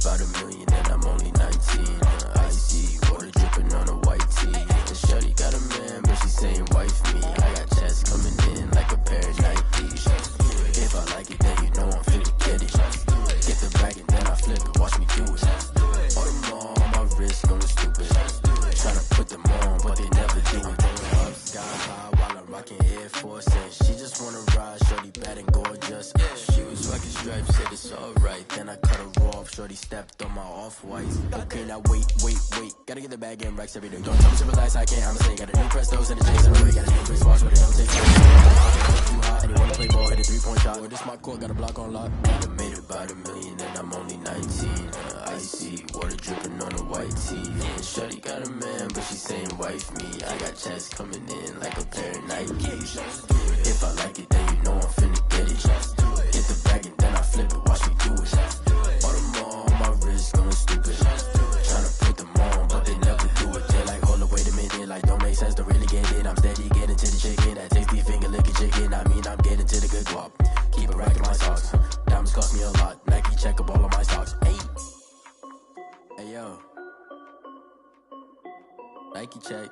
about a million and I'm only 19. Icy, water dripping on a white tee. The shorty got a man, but she saying wife me. I got checks coming in like a pair of Nikes. If I like it, then you know I'm finna get it. Get the bag and then I flip it, watch me do it. All them all on my wrist going stupid. Tryna put them on, but they never do it. Up sky high while I'm rocking Air Force. And she just wanna ride, shorty bad and gorgeous. She was rocking stripes, said it's alright. Then I cut her off, shorty stepped on my off-whites. Okay, now wait. Gotta get the bag and racks every day. Don't tell me to relax, I can't, I'm saying. Got a new Prestos and a J's and a got a new wristwatch, but it don't take too hot. And you wanna play ball, hit a 3-point shot. Well, this my court, got a block on lock. I made about a million and I'm only 19. Icy, water dripping on a white tee. And shorty got a man, but she saying wife me. I got checks coming in like a pair of Nikes. If I like it, then you know I'm finna get it. Get the bag and then I flip it, watch me do it. All them all on my wrist going stupid. Tryna put them on, but they never do it. They're like, hold up, wait a minute, like don't make sense to really get it. I'm steady getting to the chicken, that tasty finger licking chicken. I mean, I'm getting to the good guap. Keep it racking my socks. Diamonds cost me a lot. Nike check up all of my stocks. Hey yo, Nike check.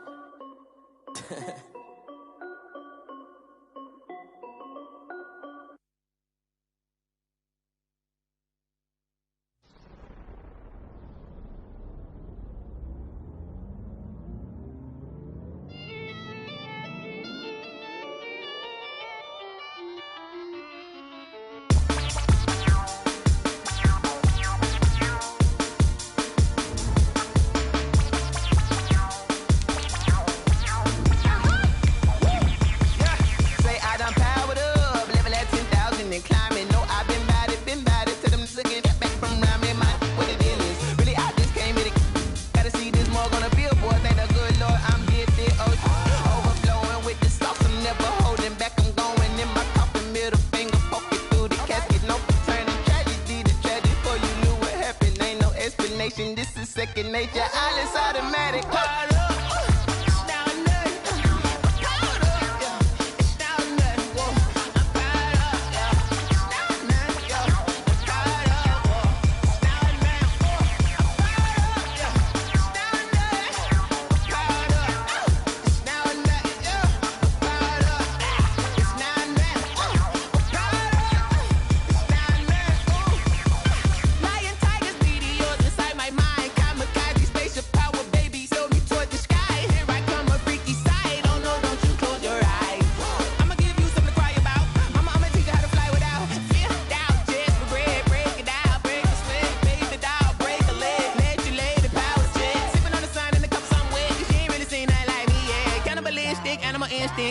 This is second nature, all is automatic.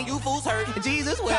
You fools hurt. Jesus will.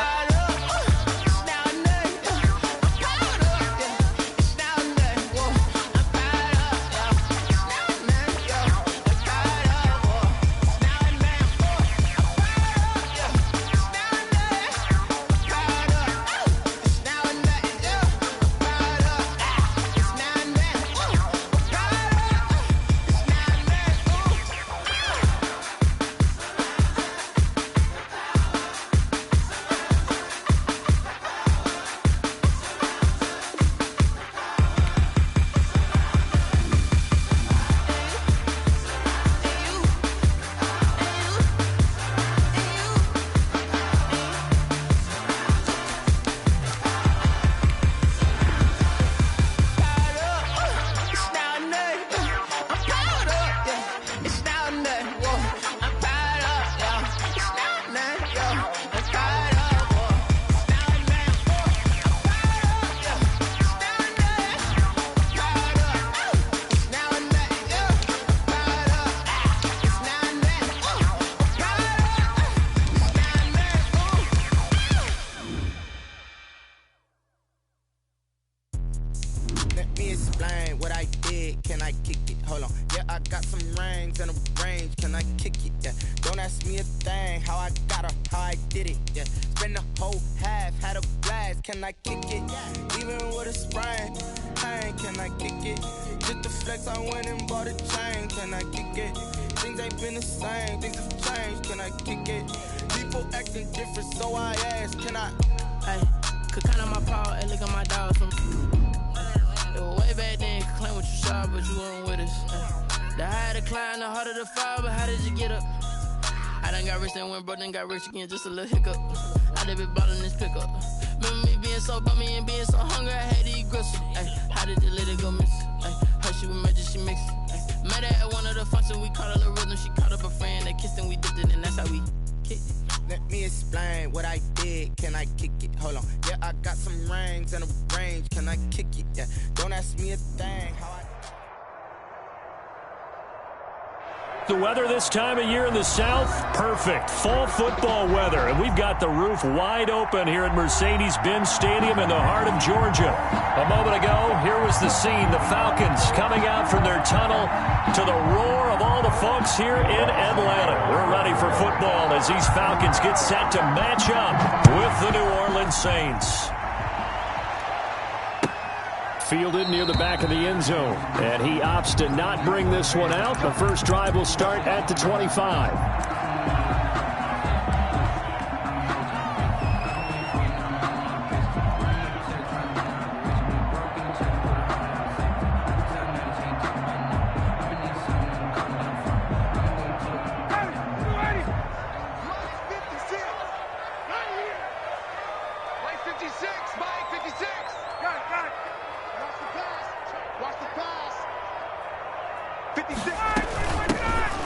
Can I kick it? Even with a sprain, pain, can I kick it? Just the flex, I went and bought a chain. Can I kick it? Things ain't been the same, things have changed. Can I kick it? People acting different, so I ask, can I? Hey, could count on my paw and look at my dogs from way back then. Could claim what you shot, but you weren't with us. The higher the climb, the harder the fall, but how did you get up? I done got rich, then went broke, then got rich again, just a little hiccup. I done been ballin' this pickup. Remember me being so bummy and being so hungry, I had to eat gristle. How did the lady go miss? Her she was magic, she mixed. Met her at one of the functions, we caught a little rhythm. She caught up a friend, they kissed and we dipped it, and that's how we kicked it. Let me explain what I did, can I kick it? Hold on, yeah, I got some rings and a range, can I kick it? Yeah, don't ask me a thing, how I... The weather this time of year in the South, perfect. Fall football weather, and we've got the roof wide open here at Mercedes-Benz Stadium in the heart of Georgia. A moment ago, here was the scene. The Falcons coming out from their tunnel to the roar of all the folks here in Atlanta. We're ready for football as these Falcons get set to match up with the New Orleans Saints. Fielded near the back of the end zone, and he opts to not bring this one out. The first drive will start at the 25.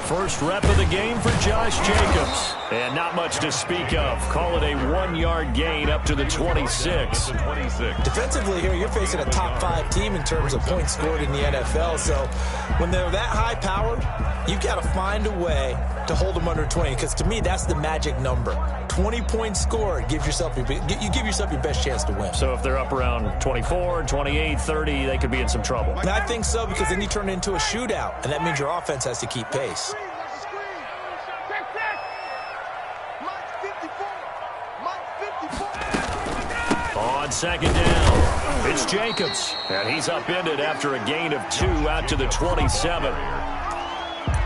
First rep of the game for Josh Jacobs. And not much to speak of. Call it a 1-yard gain up to the 26. Defensively here, you're facing a top 5 team in terms of points scored in the NFL. So when they're that high powered, you've got to find a way to hold them under 20. Because to me, that's the magic number. 20 points scored, you give yourself your best chance to win. So if they're up around 24, 28, 30, they could be in some trouble. And I think so, because then you turn it into a shootout, and that means your offense has to keep pace. On second down, it's Jacobs, and he's upended after a gain of 2 out to the 27.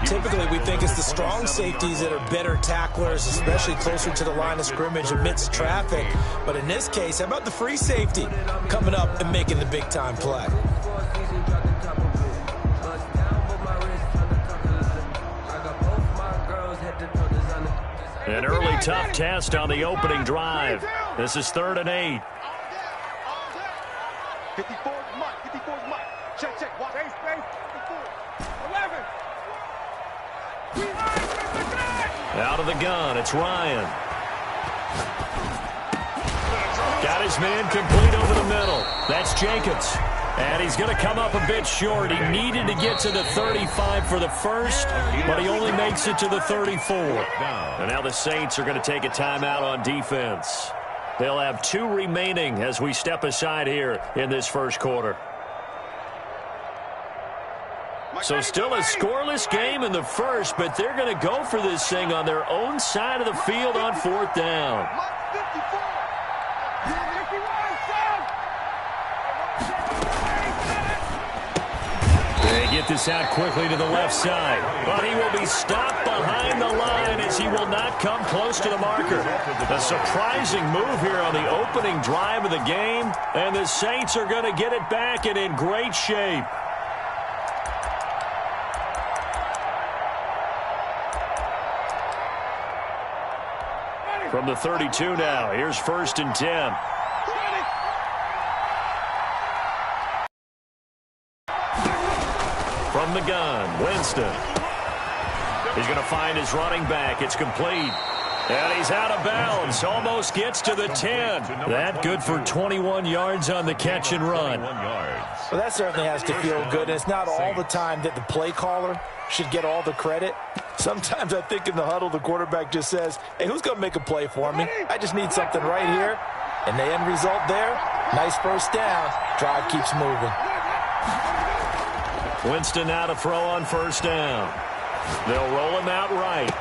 Typically, we think it's the strong safeties that are better tacklers, especially closer to the line of scrimmage amidst traffic. But in this case, how about the free safety coming up and making the big-time play? An early tough test on the opening drive. This is 3rd and 8. 54 is Mike. 54 is Mike. Check. Watch. Space. 11. Out of the gun, it's Ryan. Got his man complete over the middle. That's Jacobs. And he's going to come up a bit short. He needed to get to the 35 for the first, but he only makes it to the 34. And now the Saints are going to take a timeout on defense. They'll have 2 remaining as we step aside here in this first quarter. So still a scoreless game in the first, but they're going to go for this thing on their own side of the field on 4th down. They get this out quickly to the left side, but he will be stopped behind the line as he will not come close to the marker. A surprising move here on the opening drive of the game, and the Saints are going to get it back and in great shape. From the 32 now, here's 1st and 10. From the gun, Winston. He's going to find his running back. It's complete. And he's out of bounds. Almost gets to the 10. That good for 21 yards on the catch and run. Well, that certainly has to feel good. And it's not all the time that the play caller should get all the credit. Sometimes I think in the huddle, the quarterback just says, hey, who's going to make a play for me? I just need something right here. And the end result there, nice first down. Drive keeps moving. Winston now to throw on 1st down. They'll roll him out right.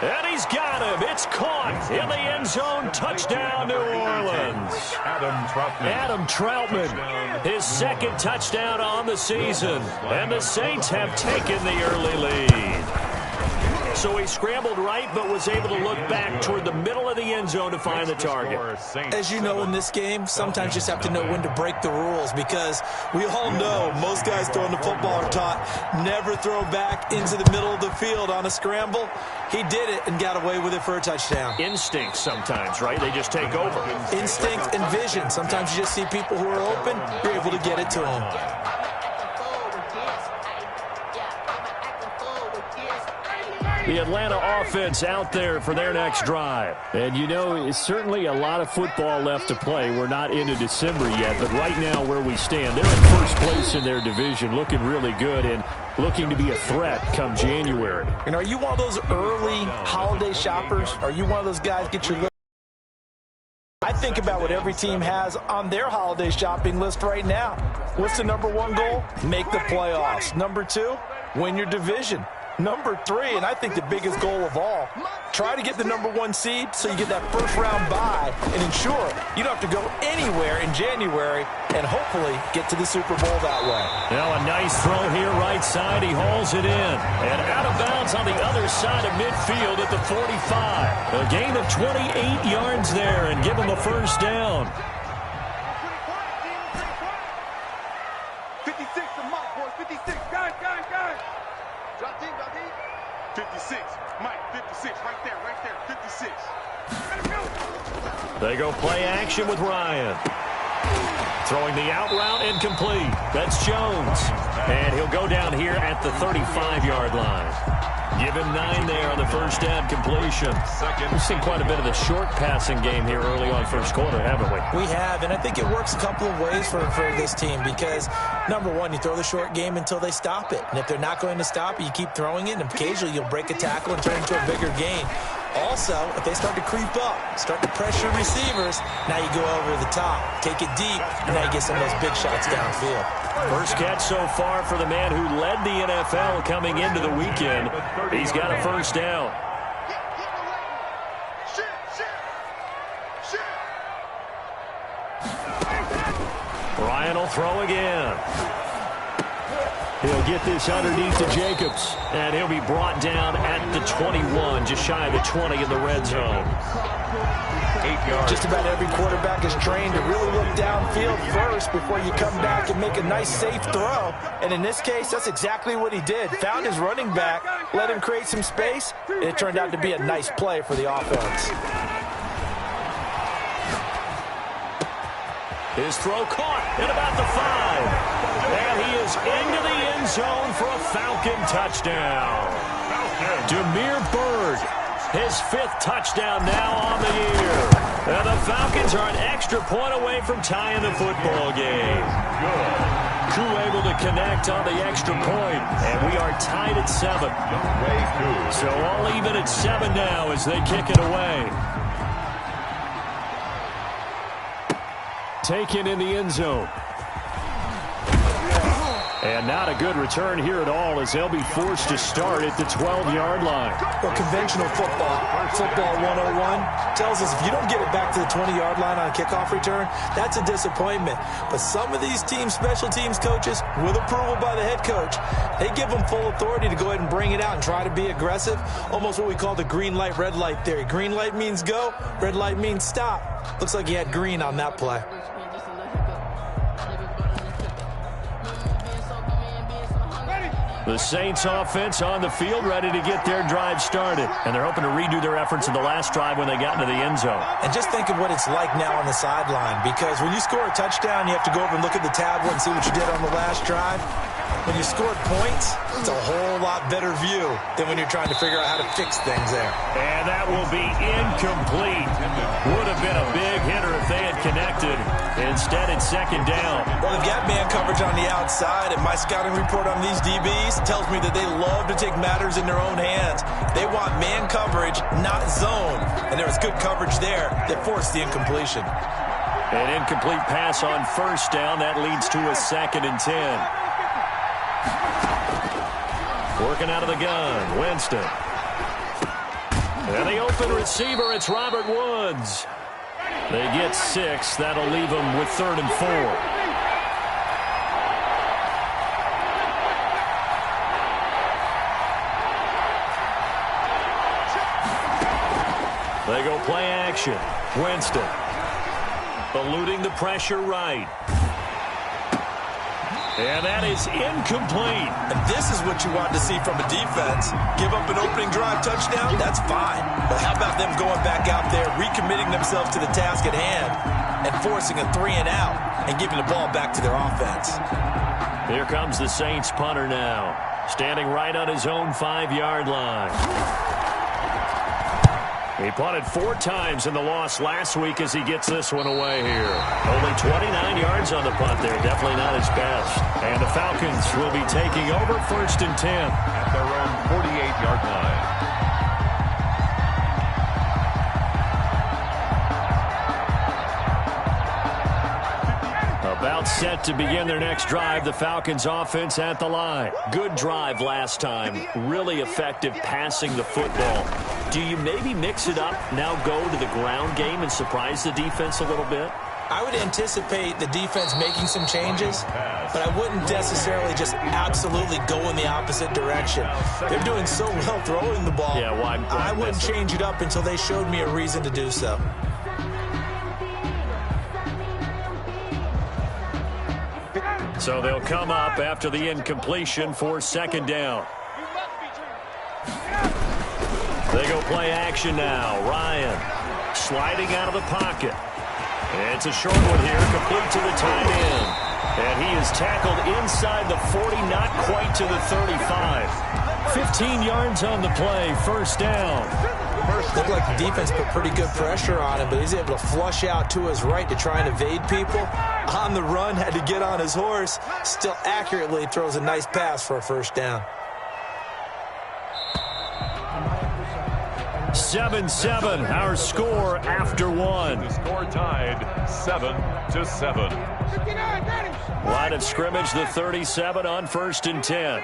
And he's got him. It's caught in the end zone. Touchdown, New Orleans. Adam Troutman, his 2nd touchdown on the season. And the Saints have taken the early lead. So he scrambled right, but was able to look back toward the middle of the end zone to find the target. As you know, in this game, sometimes you just have to know when to break the rules, because we all know most guys throwing the football are taught never throw back into the middle of the field on a scramble. He did it and got away with it for a touchdown. Instinct sometimes, right? They just take over. Instinct and vision. Sometimes you just see people who are open, you're able to get it to them. The Atlanta offense out there for their next drive. And, you know, it's certainly a lot of football left to play. We're not into December yet, but right now where we stand, they're in first place in their division, looking really good and looking to be a threat come January. And are you one of those early holiday shoppers? Are you one of those guys get your list? I think about what every team has on their holiday shopping list right now. What's the number one goal? Make the playoffs. Number two, win your division. Number three, and I think the biggest goal of all, try to get the number one seed so you get that first round bye and ensure you don't have to go anywhere in January and hopefully get to the Super Bowl that way. Now a nice throw here right side. He hauls it in. And out of bounds on the other side of midfield at the 45. A gain of 28 yards there and give him a first down. 56 to Mike, boys. 56. Guys. 56. Mike, 56. Right there. 56. They go play action with Ryan. Throwing the out route incomplete. That's Jones. And he'll go down here at the 35-yard line. Give him 9 there on the first down completion. We've seen quite a bit of the short passing game here early on first quarter, haven't we? We have, and I think it works a couple of ways for this team because, number one, you throw the short game until they stop it. And if they're not going to stop it, you keep throwing it, and occasionally you'll break a tackle and turn it into a bigger gain. Also, if they start to creep up, start to pressure receivers, now you go over the top, take it deep, and now you get some of those big shots downfield. First catch so far for the man who led the NFL coming into the weekend. He's got a first down. Ryan will throw again. He'll get this underneath to Jacobs, and he'll be brought down at the 21, just shy of the 20 in the red zone. 8 yards. Just about every quarterback is trained to really look downfield first before you come back and make a nice, safe throw. And in this case, that's exactly what he did. Found his running back, let him create some space, and it turned out to be a nice play for the offense. His throw caught at about the 5. And he is into the end zone for a Falcon touchdown. Damiere Byrd, his 5th touchdown now on the year. And the Falcons are an extra point away from tying the football game. Koo able to connect on the extra point, and we are tied at 7. So all even at 7 now as they kick it away. Taken in the end zone. And not a good return here at all as they'll be forced to start at the 12-yard line. Well, conventional football 101, tells us if you don't get it back to the 20-yard line on a kickoff return, that's a disappointment. But some of these team special teams coaches, with approval by the head coach, they give them full authority to go ahead and bring it out and try to be aggressive, almost what we call the green light, red light theory. Green light means go, red light means stop. Looks like he had green on that play. The Saints offense on the field ready to get their drive started. And they're hoping to redo their efforts in the last drive when they got into the end zone. And just think of what it's like now on the sideline, because when you score a touchdown, you have to go over and look at the tablet and see what you did on the last drive. When you scored points, it's a whole lot better view than when you're trying to figure out how to fix things there. And that will be incomplete. Would have been a big hitter if they had connected. Instead, it's second down. Well, they've got man coverage on the outside, and my scouting report on these DBs tells me that they love to take matters in their own hands. They want man coverage, not zone. And there was good coverage there that forced the incompletion. An incomplete pass on first down. That leads to a 2nd and 10. Working out of the gun, Winston. And the open receiver, it's Robert Woods. They get 6. That'll leave them with 3rd and 4. They go play action. Winston eluding the pressure right. And that is incomplete. And this is what you want to see from a defense. Give up an opening drive touchdown, that's fine. But how about them going back out there, recommitting themselves to the task at hand, and forcing a 3-and-out, and giving the ball back to their offense. Here comes the Saints punter now, standing right on his own 5-yard line. He punted 4 times in the loss last week as he gets this one away here. Only 29 yards on the punt there. Definitely not his best. And the Falcons will be taking over 1st and 10. At their own 48-yard line. About set to begin their next drive. The Falcons offense at the line. Good drive last time. Really effective passing the football. Do you maybe mix it up, now go to the ground game and surprise the defense a little bit? I would anticipate the defense making some changes, but I wouldn't necessarily just absolutely go in the opposite direction. They're doing so well throwing the ball. Yeah, why I wouldn't change it up until they showed me a reason to do so. So they'll come up after the incompletion for 2nd down. They go play action now. Ryan sliding out of the pocket. It's a short one here, complete to the tight end. And he is tackled inside the 40, not quite to the 35. 15 yards on the play, 1st down. Looked like the defense put pretty good pressure on him, but he's able to flush out to his right to try and evade people. On the run, had to get on his horse. Still accurately throws a nice pass for a 1st down. 7-7, our score after 1. The score tied 7-7. Line of scrimmage, the 37 on 1st and 10.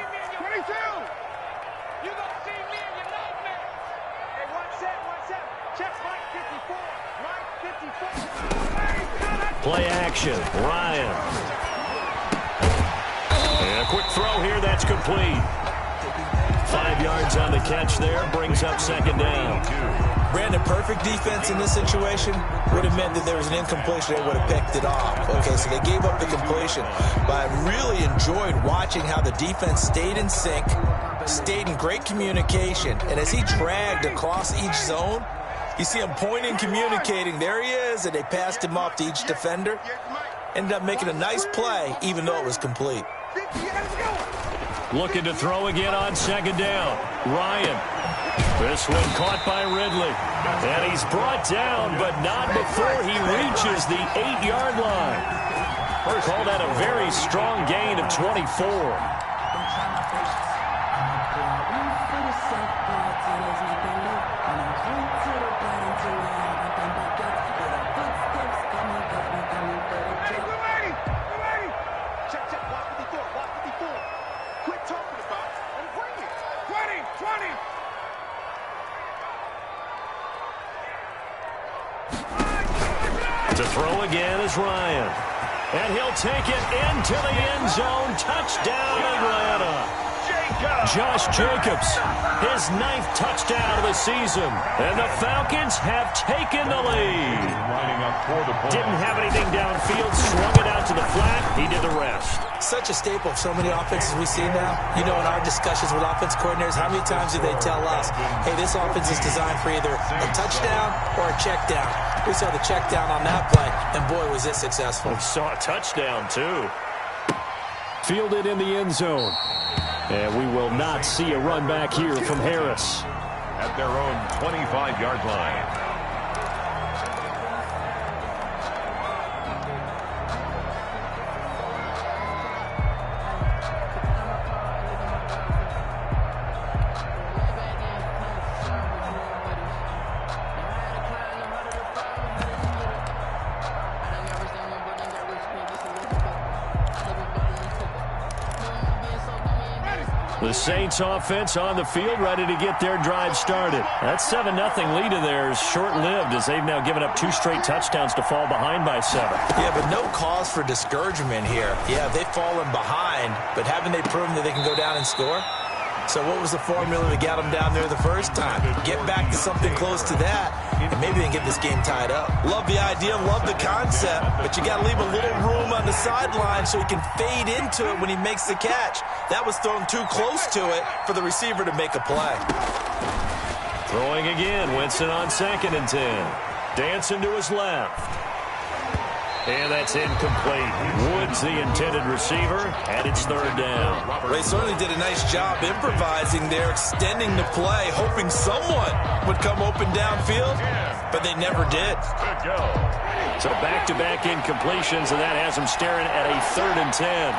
Play action, Ryan. And a quick throw here, that's complete. 5 yards on the catch there, brings up 2nd down. Brandon, perfect defense in this situation would have meant that there was an incompletion. They would have picked it off. Okay, so they gave up the completion. But I really enjoyed watching how the defense stayed in sync, stayed in great communication. And as he dragged across each zone, you see him pointing, communicating. There he is, and they passed him off to each defender. Ended up making a nice play, even though it was complete. Looking to throw again on 2nd down. Ryan. This one caught by Ridley. And he's brought down, but not before he reaches the 8-yard line. Call that a very strong gain of 24. To throw again is Ryan. And he'll take it into the end zone. Touchdown, Atlanta. Josh Jacobs, his 9th touchdown of the season. And the Falcons have taken the lead. Didn't have anything downfield, swung it out to the flat. He did the rest. Such a staple of so many offenses we see now. You know, in our discussions with offense coordinators, how many times do they tell us, hey, this offense is designed for either a touchdown or a check down. We saw the check down on that play, and boy, was it successful. We saw a touchdown, too. Fielded in the end zone. And we will not see a run back here from Harris. At their own 25-yard line. The Saints offense on the field, ready to get their drive started. That 7-0 lead of theirs short-lived as they've now given up 2 straight touchdowns to fall behind by 7. Yeah, but no cause for discouragement here. Yeah, they've fallen behind, but haven't they proven that they can go down and score? So what was the formula that got them down there the first time? Get back to something close to that, and maybe they can get this game tied up. Love the idea, love the concept, but you got to leave a little room on the sideline so he can fade into it when he makes the catch. That was thrown too close to it for the receiver to make a play. Throwing again, Winston on 2nd and 10. Dancing to his left. And that's incomplete. Woods the intended receiver, and it's 3rd down. They certainly did a nice job improvising there, extending the play, hoping someone would come open downfield, but they never did. So back-to-back incompletions, and that has them staring at a 3rd and 10.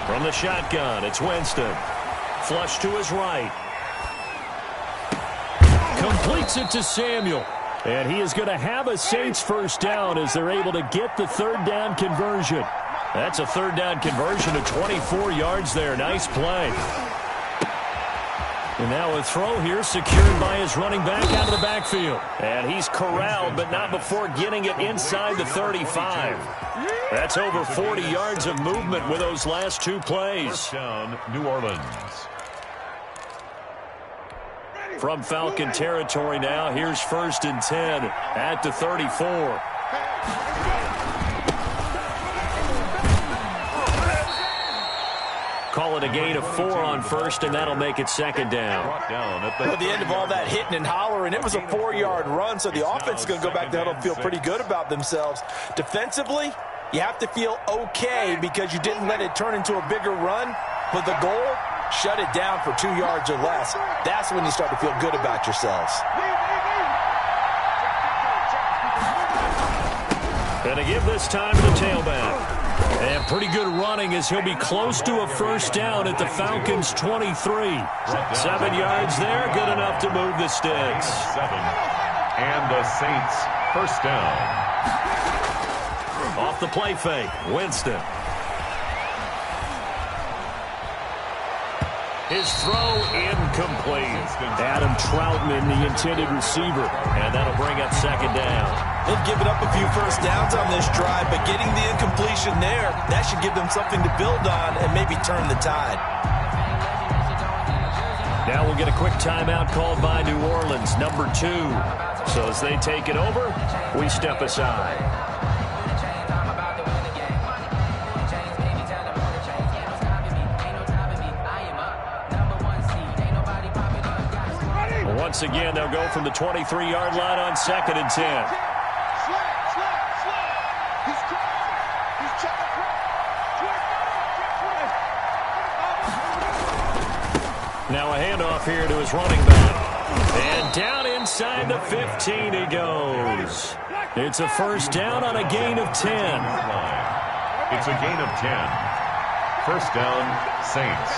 From the shotgun, it's Winston. Flush to his right. Completes it to Samuel. And he is going to have a Saints first down as they're able to get the 3rd down conversion. That's a 3rd down conversion of 24 yards there. Nice play. And now a throw here secured by his running back out of the backfield. And he's corralled, but not before getting it inside the 35. That's over 40 yards of movement with those last 2 plays. First down, New Orleans. From Falcon territory now, here's 1st and 10 at the 34. Call it a gain of 4 on 1st, and that'll make it 2nd down. At the end of all that hitting and hollering, it was a 4-yard run, so the offense is going to go back there and feel pretty good about themselves. Defensively, you have to feel okay because you didn't let it turn into a bigger run, but the goal, shut it down for 2 yards or less. That's when you start to feel good about yourselves. And to give this time to the tailback. And pretty good running as he'll be close to a first down at the Falcons' 23. 7 yards there, good enough to move the sticks. 7. And the Saints first down. Off the play fake, Winston. His throw incomplete. Adam Troutman, the intended receiver. And that'll bring up 2nd down. They've given up a few first downs on this drive, but getting the incompletion there, that should give them something to build on and maybe turn the tide. Now we'll get a quick timeout called by New Orleans, number 2. So as they take it over, we step aside. Once again, they'll go from the 23-yard line on 2nd and 10. Now a handoff here to his running back. And down inside the 15 he goes. It's a first down on a gain of 10. It's a gain of 10. First down, Saints.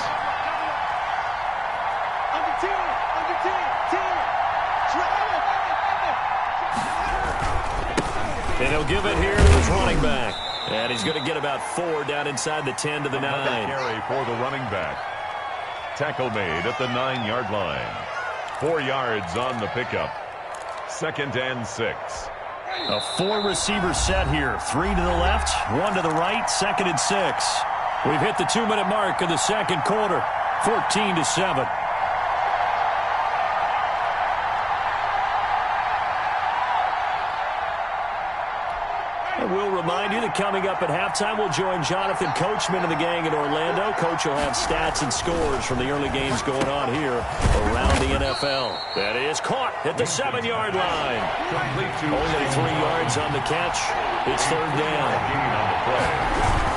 And he'll give it here to his running back. And he's going to get about 4 down inside the 10 to the 9. Carry for the running back. Tackle made at the 9-yard line. 4 yards on the pickup. 2nd and 6. A 4-receiver set here. 3 to the left, 1 to the right, 2nd and 6. We've hit the 2-minute mark of the 2nd quarter. 14-7. We'll remind you that coming up at halftime, we'll join Jonathan Coachman and the gang in Orlando. Coach will have stats and scores from the early games going on here around the NFL. That is caught at the 7-yard line. Only 3 yards on the catch. It's 3rd down.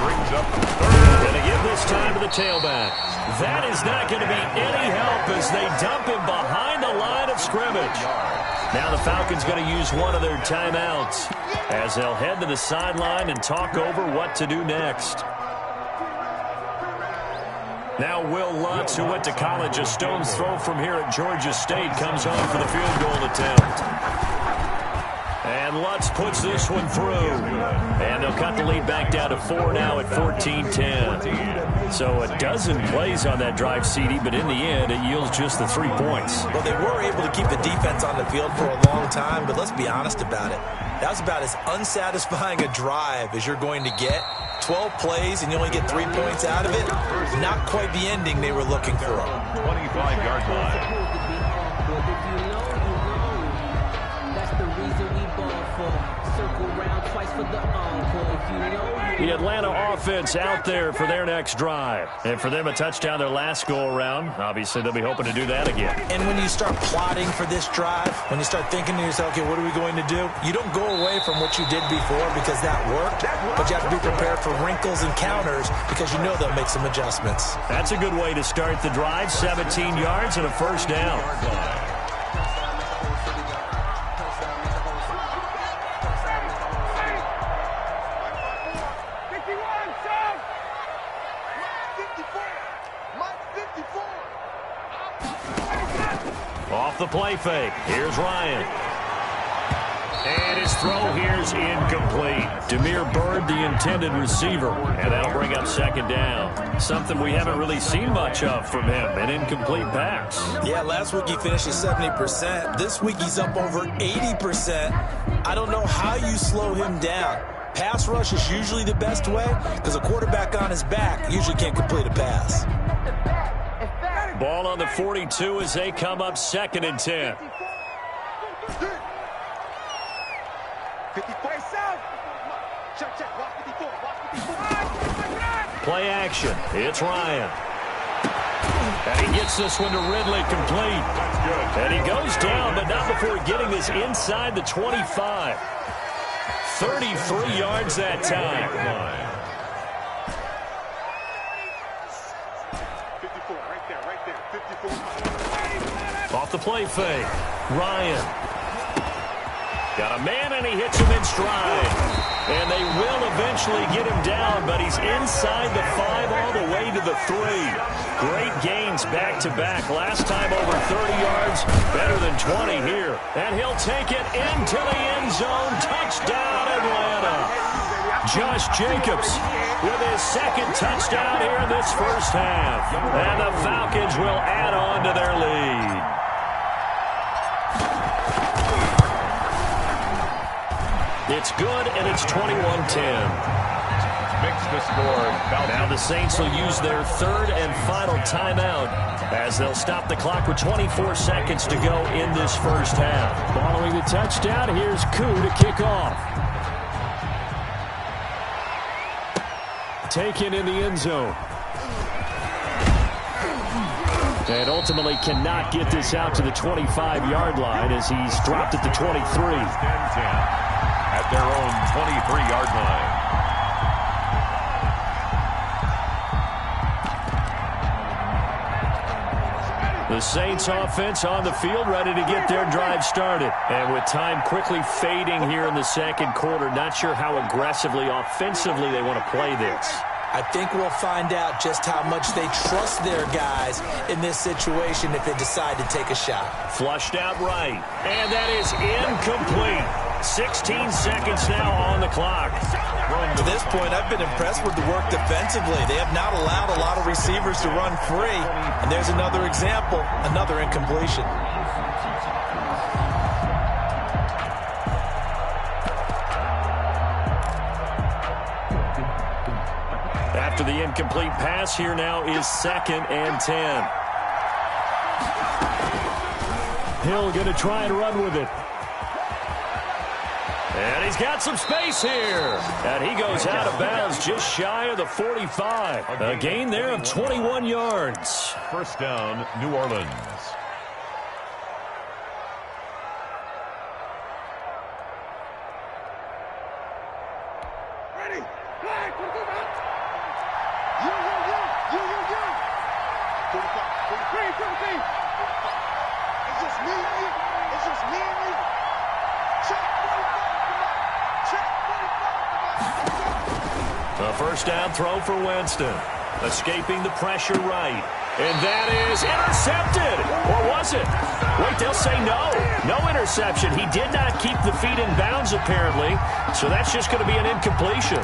Brings up 3rd. Going to give this time to the tailback. That is not going to be any help as they dump him behind the line of scrimmage. Now the Falcons going to use one of their timeouts as they'll head to the sideline and talk over what to do next. Now Will Lutz, who went to college a stone's throw from here at Georgia State, comes on for the field goal attempt. And Lutz puts this one through. And they'll cut the lead back down to 4 now at 14-10. So a dozen plays on that drive, CD, but in the end, it yields just the 3 points. Well, they were able to keep the defense on the field for a long time, but let's be honest about it. That was about as unsatisfying a drive as you're going to get. 12 plays and you only get 3 points out of it. Not quite the ending they were looking for. 25-yard line. The Atlanta offense out there for their next drive. And for them, a touchdown their last go-around. Obviously, they'll be hoping to do that again. And when you start plotting for this drive, when you start thinking to yourself, okay, what are we going to do? You don't go away from what you did before because that worked, but you have to be prepared for wrinkles and counters because you know they'll make some adjustments. That's a good way to start the drive. 17 yards and a first down. Off the play fake. Here's Ryan. And his throw here's incomplete. Damiere Byrd, the intended receiver. And that'll bring up second down. Something we haven't really seen much of from him, an incomplete pass. Yeah, last week he finished at 70%. This week he's up over 80%. I don't know how you slow him down. Pass rush is usually the best way because a quarterback on his back usually can't complete a pass. Ball on the 42 as they come up 2nd and 10. 54 south. Check. Watch 54. Play action. It's Ryan. And he gets this one to Ridley complete. And he goes down, but not before getting this inside the 25. 33 yards that time. Off the play fake. Ryan. Got a man, and he hits him in stride. And they will eventually get him down, but he's inside the 5 all the way to the 3. Great gains back-to-back. Last time over 30 yards, better than 20 here. And he'll take it into the end zone. Touchdown, Atlanta. Josh Jacobs with his 2nd touchdown here in this first half. And the Falcons will add on to their lead. It's good, and it's 21-10. Mix the score. Now the Saints will use their 3rd and final timeout as they'll stop the clock with 24 seconds to go in this first half. Following the touchdown, here's Koo to kick off. Taken in the end zone. And ultimately cannot get this out to the 25-yard line as he's dropped at the 23. 10-10 at their own 23-yard line. The Saints offense on the field, ready to get their drive started. And with time quickly fading here in the second quarter, not sure how aggressively, offensively they want to play this. I think we'll find out just how much they trust their guys in this situation if they decide to take a shot. Flushed out right. And that is incomplete. 16 seconds now on the clock. To this point, I've been impressed with the work defensively. They have not allowed a lot of receivers to run free. And there's another example, another incompletion. After the incomplete pass, here now is 2nd and 10. Hill going to try and run with it. And he's got some space here. And he goes out of bounds just shy of the 45. A gain there of 21 yards. First down, New Orleans. Ready? Flag. You. 45, 43, 17. It's just me and you. Check 45. A first down throw for Winston. Escaping the pressure right. And that is intercepted. Or was it? Wait, they'll say no. No interception. He did not keep the feet in bounds, apparently. So that's just going to be an incompletion.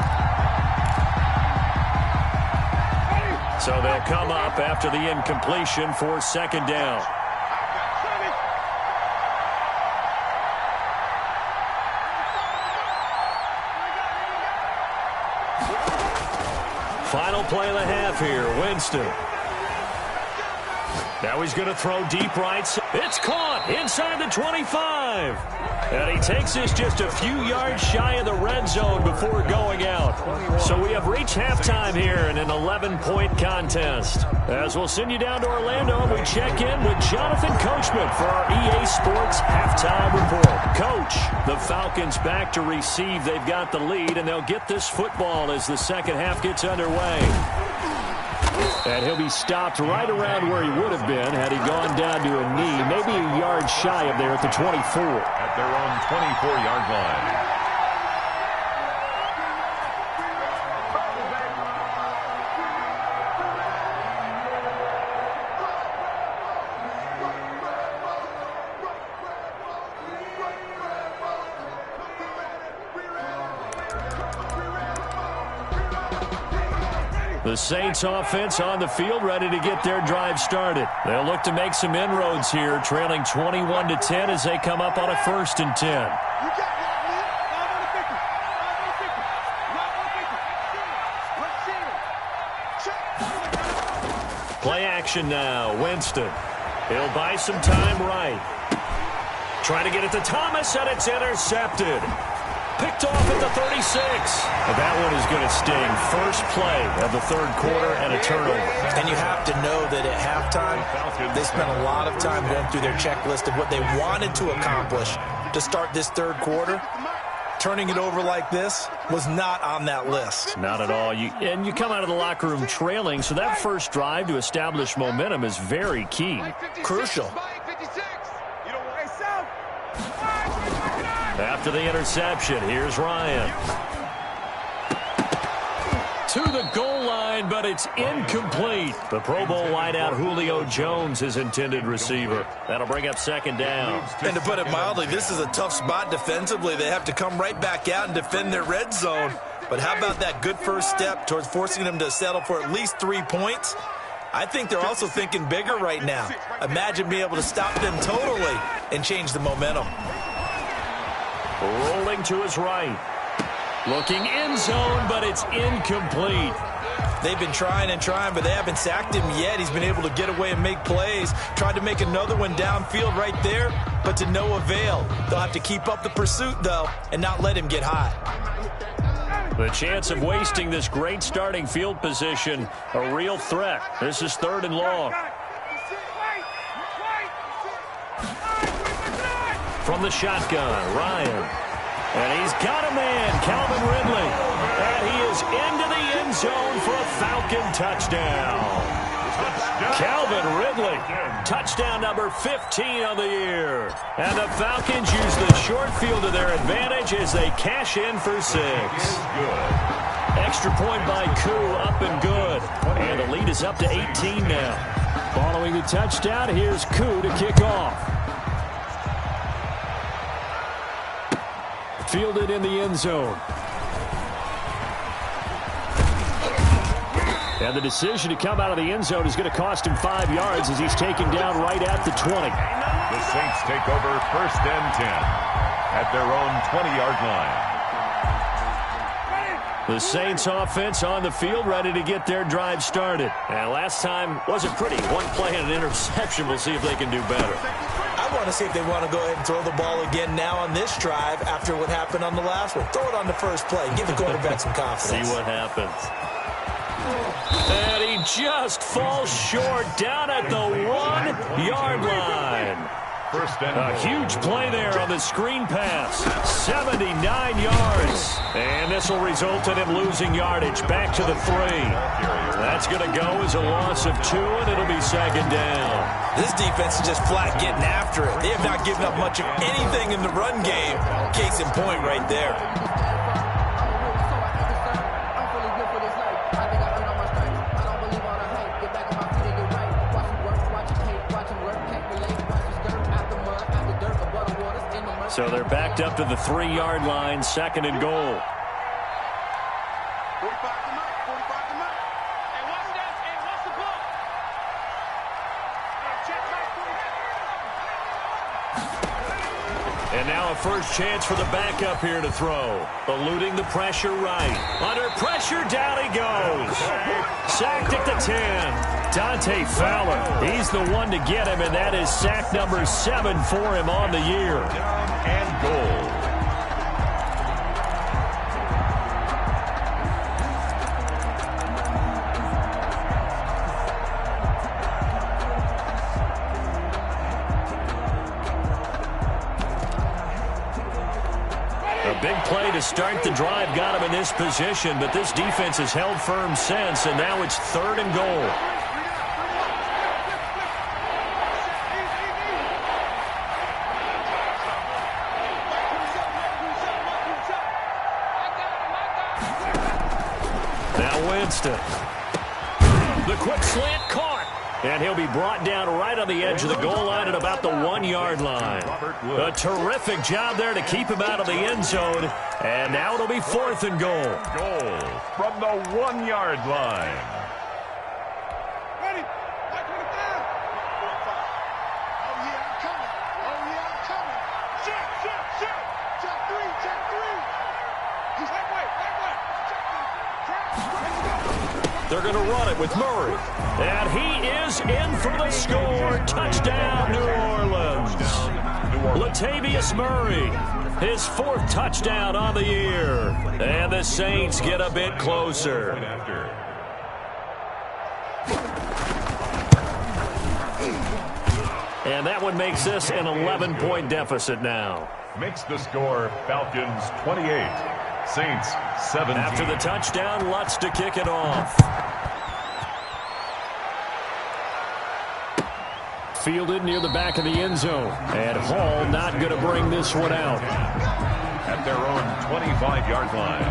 So they'll come up after the incompletion for second down. Final play of the half here, Winston. Now he's going to throw deep right. It's caught inside the 25. And he takes this just a few yards shy of the red zone before going out. So we have reached halftime here in an 11-point contest. As we'll send you down to Orlando, and we check in with Jonathan Coachman for our EA Sports Halftime Report. Coach, the Falcons back to receive. They've got the lead, and they'll get this football as the second half gets underway. And he'll be stopped right around where he would have been had he gone down to a knee, maybe a yard shy of there at the 24. At their own 24-yard line. The Saints offense on the field, ready to get their drive started. They'll look to make some inroads here, trailing 21-10 as they come up on a 1st and 10. Play action now, Winston. He'll buy some time right. Trying to get it to Thomas, and it's intercepted. Picked off at the 36. That one is going to sting. First play of the third quarter and a turnover. And you have to know that at halftime, they spent a lot of time going through their checklist of what they wanted to accomplish to start this third quarter. Turning it over like this was not on that list. Not at all. And you come out of the locker room trailing, so that first drive to establish momentum is very key. Crucial. After the interception, here's Ryan. To the goal line, but it's incomplete. The Pro Bowl wideout Julio Jones, his intended receiver. That'll bring up second down. And to put it mildly, this is a tough spot defensively. They have to come right back out and defend their red zone. But how about that good first step towards forcing them to settle for at least 3 points? I think they're also thinking bigger right now. Imagine being able to stop them totally and change the momentum. Rolling to his right. Looking end zone, but it's incomplete. They've been trying and trying, but they haven't sacked him yet. He's been able to get away and make plays. Tried to make another one downfield right there, but to no avail. They'll have to keep up the pursuit, though, and not let him get hot. The chance of wasting this great starting field position, a real threat. This is 3rd and long. From the shotgun, Ryan. And he's got a man, Calvin Ridley. And he is into the end zone for a Falcon touchdown. Calvin Ridley, touchdown number 15 on the year. And the Falcons use the short field to their advantage as they cash in for 6. Extra point by Koo, up and good. And the lead is up to 18 now. Following the touchdown, here's Koo to kick off. Fielded in the end zone. And the decision to come out of the end zone is going to cost him 5 yards as he's taken down right at the 20. The Saints take over 1st and 10 at their own 20-yard line. The Saints offense on the field, ready to get their drive started. And last time wasn't pretty. One play and an interception. We'll see if they can do better. I want to see if they want to go ahead and throw the ball again now on this drive after what happened on the last one. Throw it on the first play. Give the quarterback some confidence. See what happens. And he just falls short down at the 1-yard line. A huge play there on the screen pass. 79 yards. And this will result in him losing yardage back to the 3. That's going to go as a loss of 2, and it'll be second down. This defense is just flat getting after it. They have not given up much of anything in the run game. Case in point right there. So they're backed up to the 3-yard line, 2nd and goal. And now a first chance for the backup here to throw. Eluding the pressure right. Under pressure, down he goes. Sacked at the 10. Dante Fowler, he's the one to get him, and that is sack number 7 for him on the year. Down and goal. A big play to start the drive got him in this position, but this defense has held firm since, and now it's 3rd and goal. Now Winston. The quick slant caught. And he'll be brought down right on the edge of the goal line at about the 1-yard line. A terrific job there to keep him out of the end zone. And now it'll be 4th and goal. Goal from the 1-yard line. Ready? Like with it down. Oh, yeah, I'm coming. Oh, yeah, I'm coming. Check. Check 3. He's that way. They're going to run it with Murray. And he is in for the score. Touchdown, New Orleans. Latavius Murray, his 4th touchdown on the year. And the Saints get a bit closer. And that one makes this an 11-point deficit now. Makes the score Falcons 28, Saints 17. After the touchdown, Lutz to kick it off. Fielded near the back of the end zone. And Hall not going to bring this one out. At their own 25-yard line.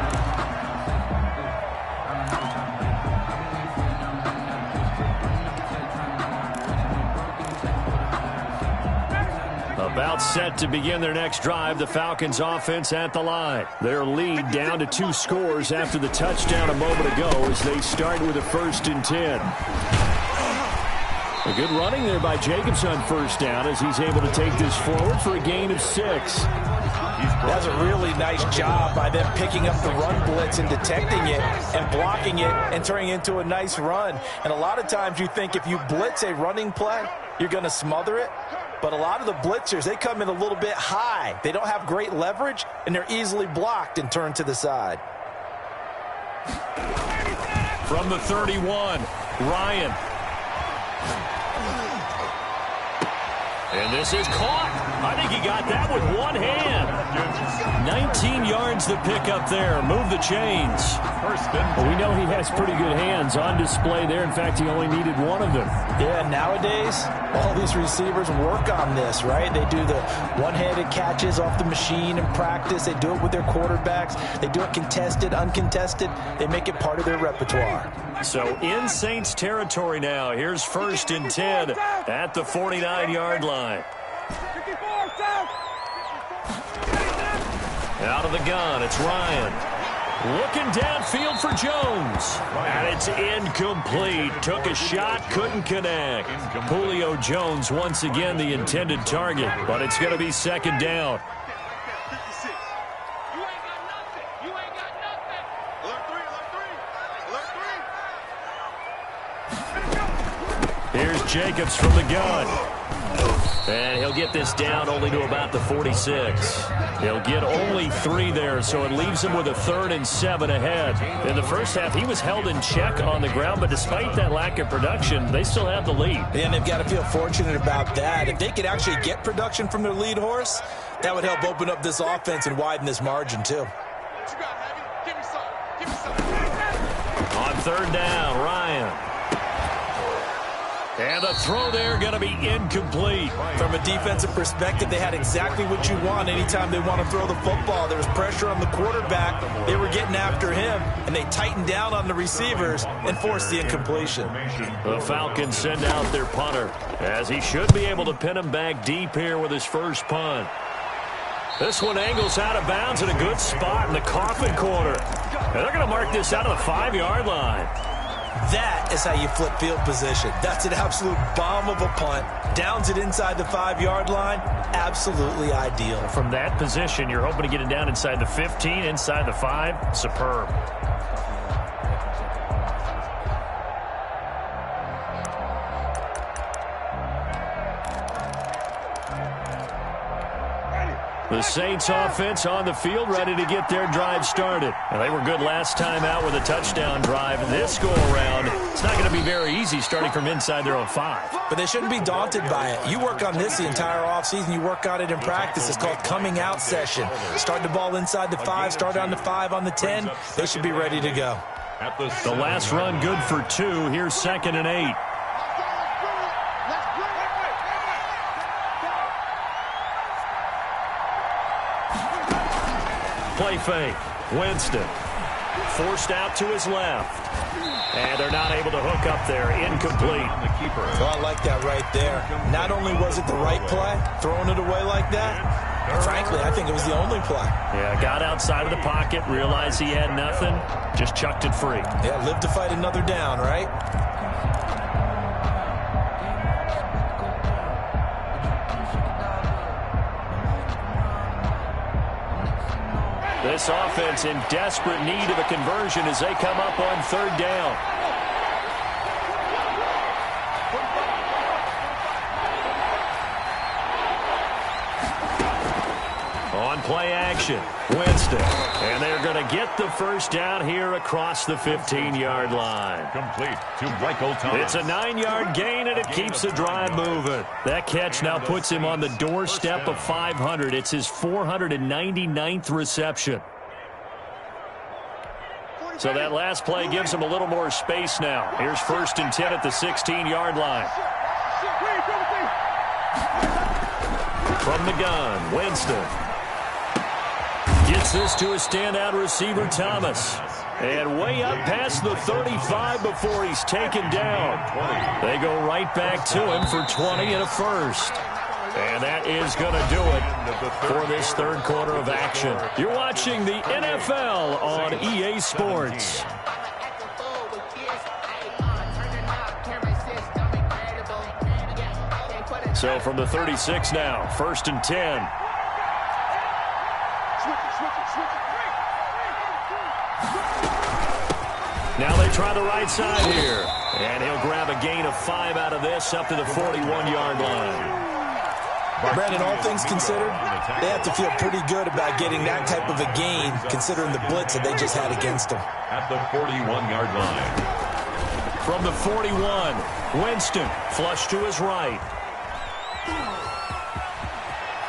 About set to begin their next drive, the Falcons offense at the line. Their lead down to 2 scores after the touchdown a moment ago as they start with a 1st and 10. A good running there by Jacobs on 1st down as he's able to take this forward for a gain of 6. That's a really nice job by them picking up the run blitz and detecting it and blocking it and turning it into a nice run. And a lot of times you think if you blitz a running play, you're going to smother it. But a lot of the blitzers, they come in a little bit high. They don't have great leverage, and they're easily blocked and turned to the side. From the 31, Ryan. And this is caught. I think he got that with one hand. 19 yards to pick up there. Move the chains. Well, we know he has pretty good hands on display there. In fact, he only needed one of them. Yeah, nowadays, all these receivers work on this, right? They do the one-handed catches off the machine in practice. They do it with their quarterbacks. They do it contested, uncontested. They make it part of their repertoire. So in Saints territory now. Here's 1st and 10 at the 49-yard line. Out of the gun, it's Ryan. Looking downfield for Jones. And it's incomplete. Took a shot, couldn't connect. Julio Jones once again the intended target, but it's going to be 2nd down. Here's Jacobs from the gun. And he'll get this down only to about the 46. He'll get only 3 there, so it leaves him with a 3rd and 7 ahead. In the first half, he was held in check on the ground, but despite that lack of production, they still have the lead. And they've got to feel fortunate about that. If they could actually get production from their lead horse, that would help open up this offense and widen this margin, too. On 3rd down, Ryan. And the throw there going to be incomplete. From a defensive perspective, they had exactly what you want anytime they want to throw the football. There was pressure on the quarterback. They were getting after him, and they tightened down on the receivers and forced the incompletion. The Falcons send out their punter, as he should be able to pin him back deep here with his first punt. This one angles out of bounds in a good spot in the coffin corner. And they're going to mark this out of the 5-yard line. That is how you flip field position. That's an absolute bomb of a punt. Downs it inside the 5-yard line. Absolutely ideal. From that position, you're hoping to get it down inside the 15, inside the 5. Superb. The Saints offense on the field, ready to get their drive started. Now, they were good last time out with a touchdown drive. This go-around, it's not going to be very easy starting from inside their own 5. But they shouldn't be daunted by it. You work on this the entire offseason. You work on it in practice. It's called coming out session. Start the ball inside the 5, start on the 5 on the 10. They should be ready to go. The last run good for 2. Here's 2nd and 8. Play fake. Winston forced out to his left. And they're not able to hook up there. Incomplete. So I like that right there. Not only was it the right play, throwing it away like that, but frankly, I think it was the only play. Yeah, got outside of the pocket, realized he had nothing, just chucked it free. Yeah, live to fight another down, right? This offense in desperate need of a conversion as they come up on 3rd down. On play action, Winston. And they're going to get the first down here across the 15-yard line. Complete to Michael Thomas. It's a 9-yard gain, and it keeps the drive moving. That catch now puts him on the doorstep of 500. It's his 499th reception. So that last play gives him a little more space now. Here's 1st and 10 at the 16-yard line. From the gun, Winston. Gets this to a standout receiver, Thomas. And way up past the 35 before he's taken down. They go right back to him for 20 and a first. And that is going to do it for this 3rd quarter of action. You're watching the NFL on EA Sports. So from the 36 now, 1st and 10. Now they try the right side here. And he'll grab a gain of 5 out of this up to the 41-yard line. Brandon, all things considered, they have to feel pretty good about getting that type of a gain, considering the blitz that they just had against them. At the 41-yard line. From the 41, Winston flush to his right.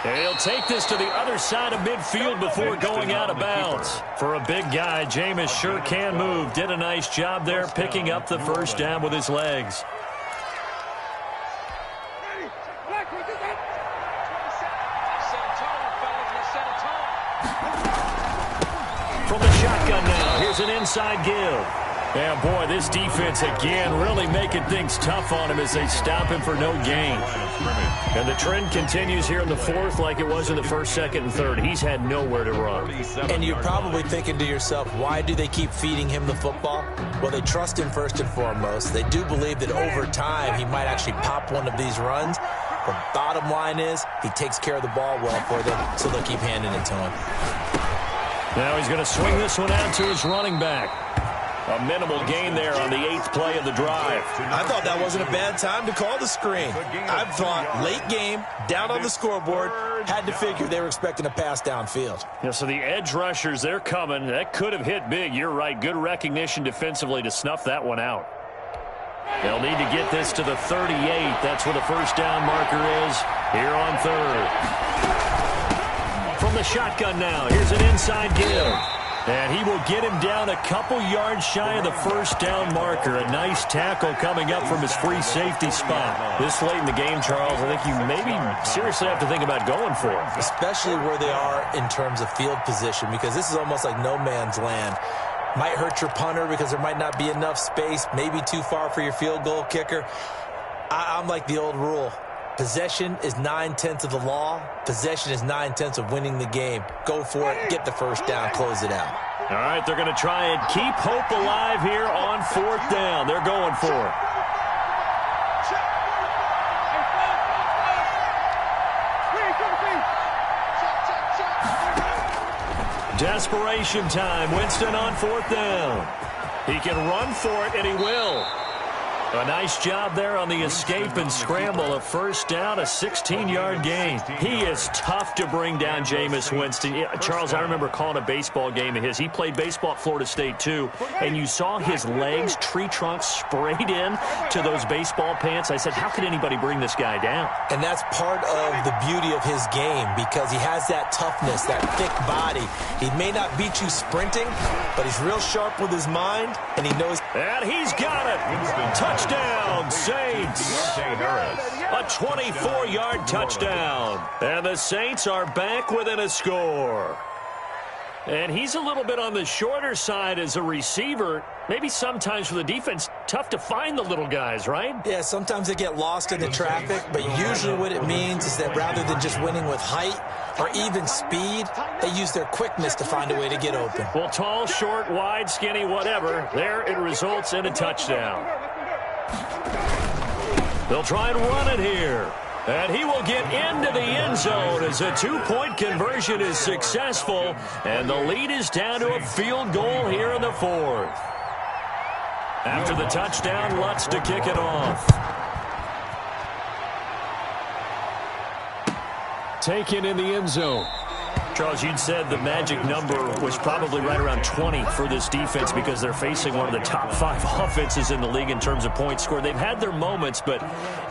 And he'll take this to the other side of midfield before going out of bounds. For a big guy, Jameis sure can move. Did a nice job there picking up the first down with his legs. From the shotgun now, here's an inside give. And boy, this defense again really making things tough on him as they stop him for no gain. And the trend continues here in the 4th like it was in the 1st, 2nd, and 3rd. He's had nowhere to run. And you're probably thinking to yourself, why do they keep feeding him the football? Well, they trust him first and foremost. They do believe that over time he might actually pop one of these runs. The bottom line is he takes care of the ball well for them, so they'll keep handing it to him. Now he's going to swing this one out to his running back. A minimal gain there on the 8th play of the drive. I thought that wasn't a bad time to call the screen. I thought late game, down on the scoreboard, had to figure they were expecting a pass downfield. Yeah, so the edge rushers, they're coming. That could have hit big. You're right. Good recognition defensively to snuff that one out. They'll need to get this to the 38. That's where the first down marker is here on 3rd. From the shotgun now, here's an inside give. And he will get him down a couple yards shy of the first down marker. A nice tackle coming up from his free safety spot. This late in the game, Charles, I think you maybe seriously have to think about going for it. Especially where they are in terms of field position, because this is almost like no man's land. Might hurt your punter because there might not be enough space, maybe too far for your field goal kicker. I'm like the old rule. Possession is 9/10 of the law. Possession is 9/10 of winning the game. Go for it. Get the first down. Close it out. All right, they're going to try and keep hope alive here on 4th down. They're going for it. Desperation time. Winston on 4th down. He can run for it, and he will. A nice job there on the escape and scramble. A first down, a 16-yard gain. He is tough to bring down, Jameis Winston. Yeah, Charles, I remember calling a baseball game of his. He played baseball at Florida State, too, and you saw his legs, tree trunks sprayed in to those baseball pants. I said, how could anybody bring this guy down? And that's part of the beauty of his game because he has that toughness, that thick body. He may not beat you sprinting, but he's real sharp with his mind, and he knows. And he's got it. Touchdown, Saints. A 24-yard touchdown. And the Saints are back within a score. And he's a little bit on the shorter side as a receiver. Maybe sometimes for the defense, tough to find the little guys, right? Yeah, sometimes they get lost in the traffic, but usually what it means is that rather than just winning with height or even speed, they use their quickness to find a way to get open. Well, tall, short, wide, skinny, whatever, there it results in a touchdown. They'll try and run it here. And he will get into the end zone as a 2-point conversion is successful. And the lead is down to a field goal here in the 4th. After the touchdown, Lutz to kick it off. Taken in the end zone. Charles, you'd said the magic number was probably right around 20 for this defense because they're facing one of the top 5 offenses in the league in terms of points scored. They've had their moments, but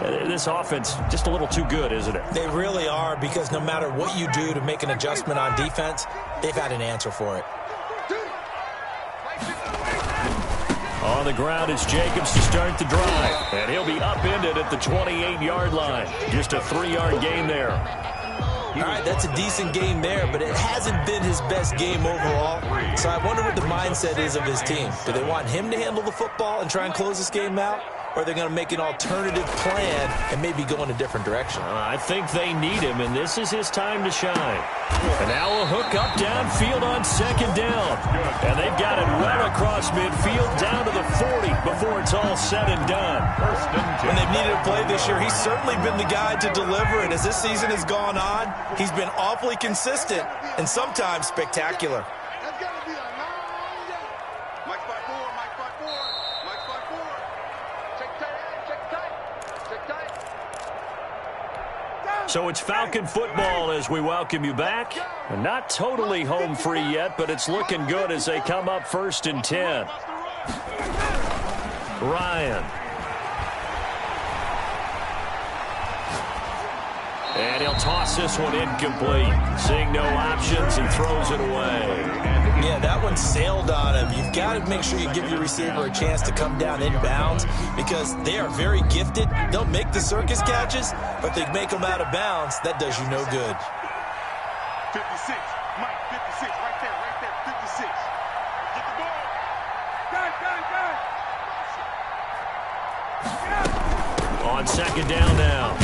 this offense just a little too good, isn't it? They really are because no matter what you do to make an adjustment on defense, they've had an answer for it. On the ground is Jacobs to start the drive, and he'll be upended at the 28-yard line. Just a 3-yard gain there. All right, that's a decent game there, but it hasn't been his best game overall. So I wonder what the mindset is of his team. Do they want him to handle the football and try and close this game out? Or are they going to make an alternative plan and maybe go in a different direction? I think they need him, and this is his time to shine. And now a hook up downfield on 2nd down. And they've got it well across midfield down to the 40 before it's all said and done. When they've needed a play this year, he's certainly been the guy to deliver. And as this season has gone on, he's been awfully consistent and sometimes spectacular. That's got to be a long day. Mike 5-4, Mike 5-4, Mike 5-4. Check tight. So it's Falcon football as we welcome you back. Not totally home free yet, but it's looking good as they come up 1st and 10. Ryan. And he'll toss this one incomplete. Seeing no options, he throws it away. Yeah, that one sailed on him. You've got to make sure you give your receiver a chance to come down inbounds because they are very gifted. They'll make the circus catches, but they make them out of bounds. That does you no good. 56, Mike, 56, right there, 56. Get the ball. Gun. On 2nd down now,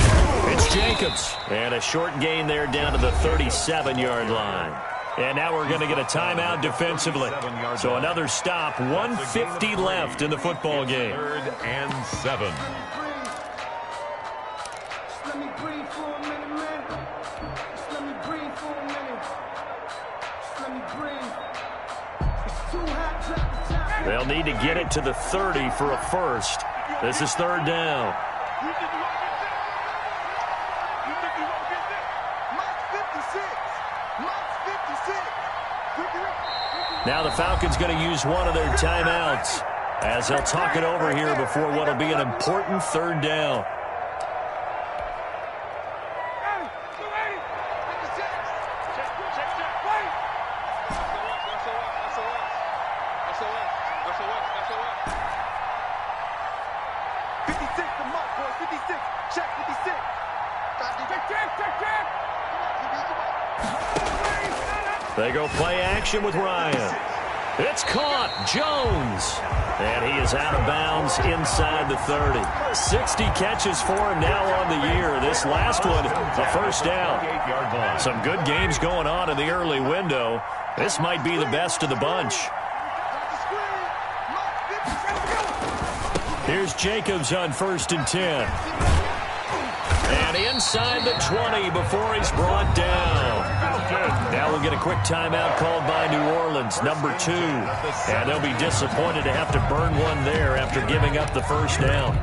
it's Jacobs. And a short gain there down to the 37-yard line. And now we're going to get a timeout defensively. So another stop, 1:50 left in the football game. 3rd and 7. Let me breathe for a minute, man. Let me breathe for a minute. Let me breathe. It's too hot. They'll need to get it to the 30 for a first. This is 3rd down. Now the Falcons going to use one of their timeouts as they'll talk it over here before what will be an important 3rd down. They go play action with Ryan. It's caught. Jones. And he is out of bounds inside the 30. 60 catches for him now on the year. This last one, a first down. Some good games going on in the early window. This might be the best of the bunch. Here's Jacobs on 1st and 10. And inside the 20 before he's brought down. Now we'll get a quick timeout called by New Orleans, number 2. And they'll be disappointed to have to burn one there after giving up the first down.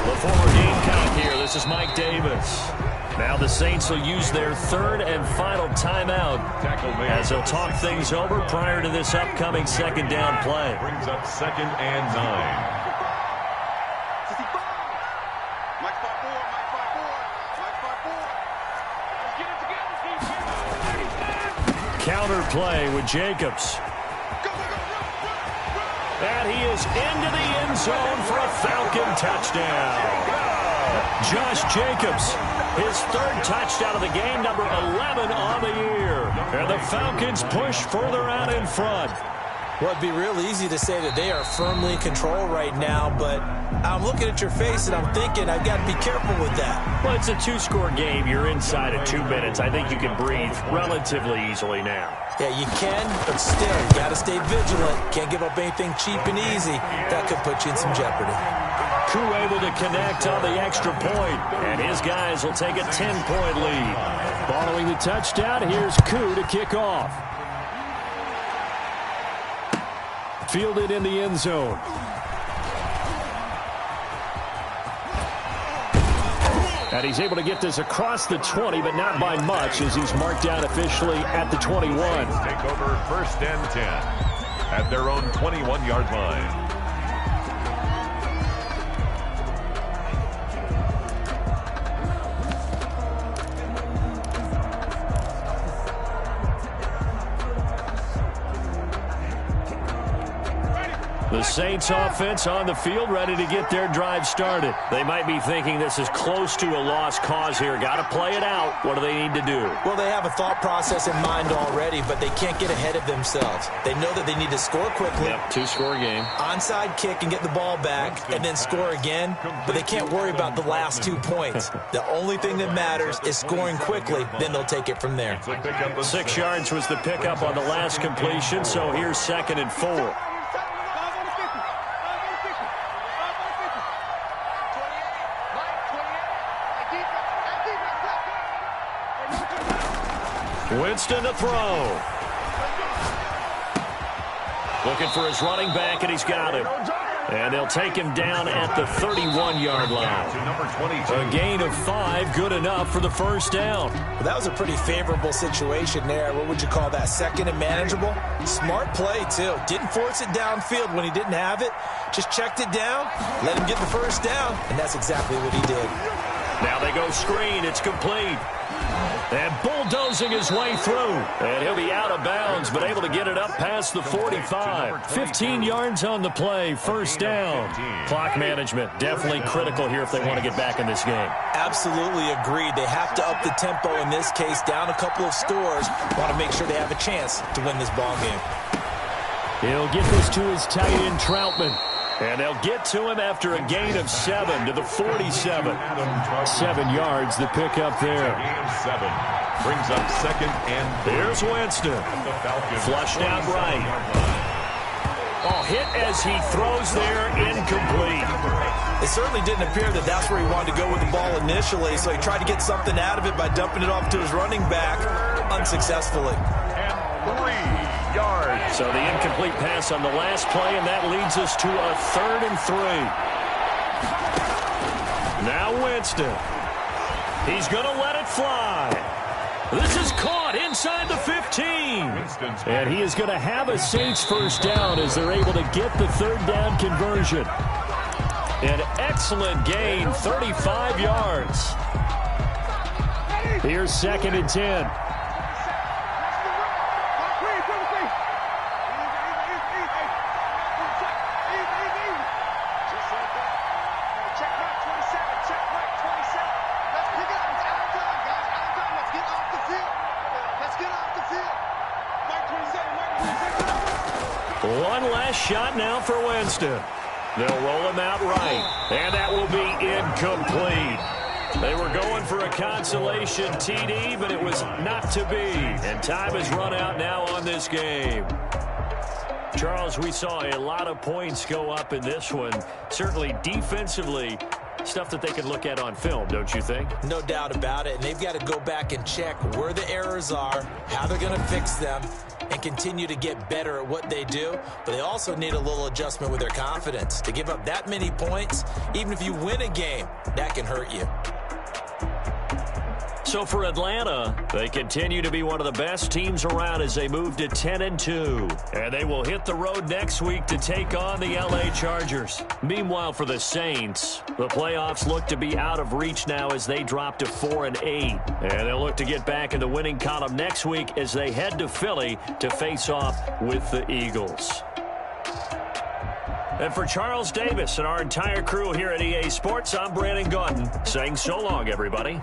The former Gamecock here. This is Mike Davis. Now the Saints will use their 3rd and final timeout as they'll talk things over prior to this upcoming 2nd down play. Brings up 2nd and 9. Counter play with Jacobs. And he is into the end zone for a Falcon touchdown. Josh Jacobs, his 3rd touchdown of the game, number 11 on the year. And the Falcons push further out in front. Well, it'd be real easy to say that they are firmly in control right now, but I'm looking at your face and I'm thinking I've got to be careful with that. Well, it's a 2-score game. You're inside of 2 minutes. I think you can breathe relatively easily now. Yeah, you can, but still, you got to stay vigilant. Can't give up anything cheap and easy. That could put you in some jeopardy. Koo able to connect on the extra point, and his guys will take a 10-point lead. Following the touchdown, here's Koo to kick off. Fielded in the end zone. And he's able to get this across the 20, but not by much, as he's marked out officially at the 21. Take over 1st and 10 at their own 21-yard line. The Saints offense on the field, ready to get their drive started. They might be thinking this is close to a lost cause here. Got to play it out. What do they need to do? Well, they have a thought process in mind already, but they can't get ahead of themselves. They know that they need to score quickly. Yep, 2-score game. Onside kick and get the ball back, and then score again. But they can't worry about the last 2 points. The only thing that matters is scoring quickly. Then they'll take it from there. 6 yards was the pickup on the last completion, so here's 2nd and 4. Winston to throw. Looking for his running back, and he's got him. And they'll take him down at the 31-yard line. A gain of 5, good enough for the first down. Well, that was a pretty favorable situation there. What would you call that? 2nd and manageable? Smart play, too. Didn't force it downfield when he didn't have it. Just checked it down, let him get the first down, and that's exactly what he did. Now they go screen. It's complete. And bulldozing his way through. And he'll be out of bounds, but able to get it up past the 45. 15 yards on the play, first down. Clock management, definitely critical here if they want to get back in this game. Absolutely agreed. They have to up the tempo in this case, down a couple of scores. Want to make sure they have a chance to win this ball game. He'll get this to his tight end, Troutman. And they'll get to him after a gain of 7 to the 47. 7 yards, the pickup there. Gain of 7 brings up 2nd and 3. Here's Winston. Flushed out right. Oh, hit as he throws there, incomplete. It certainly didn't appear that that's where he wanted to go with the ball initially, so he tried to get something out of it by dumping it off to his running back unsuccessfully. And 3 yards. So the incomplete pass on the last play, and that leads us to a 3rd and 3. Now Winston. He's going to let it fly. This is caught inside the 15. And he is going to have a Saints first down as they're able to get the 3rd down conversion. An excellent gain, 35 yards. Here's 2nd and 10. shot now for Winston. They'll roll him out right, and that will be incomplete. They were going for a consolation TD, but it was not to be. And time has run out now on this game. Charles, we saw a lot of points go up in this one. Certainly defensively, stuff that they can look at on film, don't you think? No doubt about it. And they've got to go back and check where the errors are, how they're going to fix them, and continue to get better at what they do. But they also need a little adjustment with their confidence. To give up that many points, even if you win a game, that can hurt you. So for Atlanta, they continue to be one of the best teams around as they move to 10-2. And they will hit the road next week to take on the LA Chargers. Meanwhile, for the Saints, the playoffs look to be out of reach now as they drop to 4-8. And they'll look to get back in the winning column next week as they head to Philly to face off with the Eagles. And for Charles Davis and our entire crew here at EA Sports, I'm Brandon Gaudin saying so long, everybody.